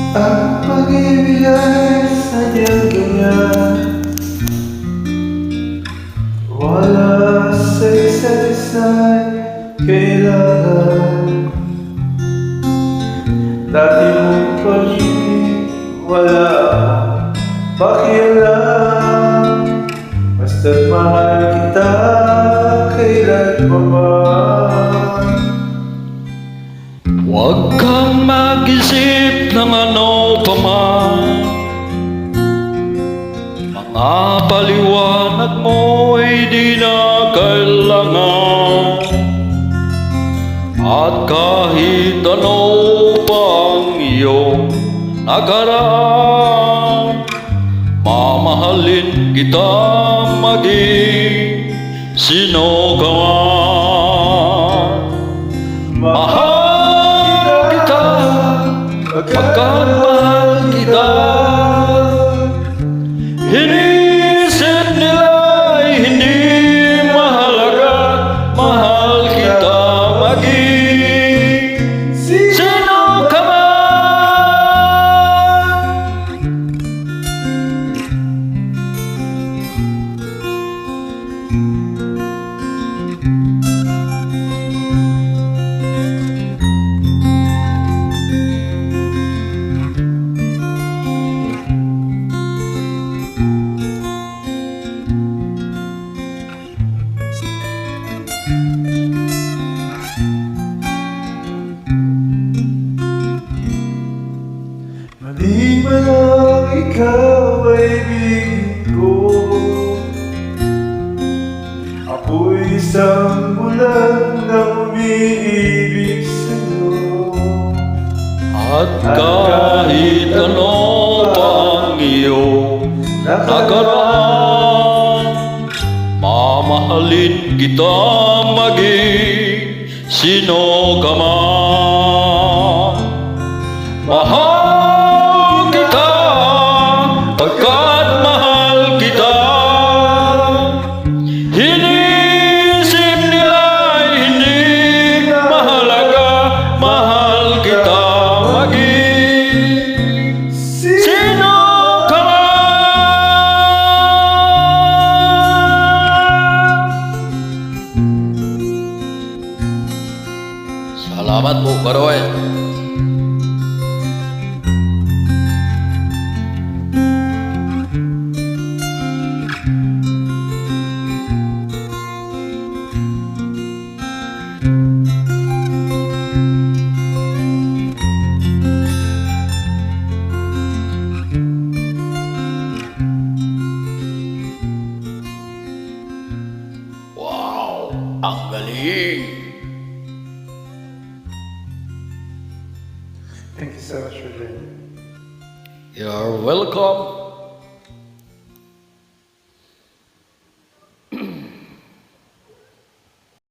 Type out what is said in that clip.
Ang pag-ibig ay sadyang ganyan, wala sa isa't isa'y kailangan. Dati mong pag-ibig, wala akong pakialam. Basta't mahal kita kailanman. Huwag kang mag-isip ng ano pa man. Mga paliwanag mo ay di na kailangan. At kahit ano pa ang iyong nakaraan, mamahalin kita maging sino ka man. Mahal kita pagkat mahal kita. Inisip nila ay hindi mahalaga. Mahal kita maging sino ka man. Di ba lang ikaw ay ibigin ko? Ako'y isang bulan na umiibig sa'yo. At kahit ano pa ang iyong nakaraan, mamahalin kita maging sino ka man. Mahal kita pagkat mahal kita. Inisip nila ay hindi mahalaga. Mahal kita maging sino ka man. Salamat po, Karoy. Wow, ang galing! Thank you so much for joining. You're welcome.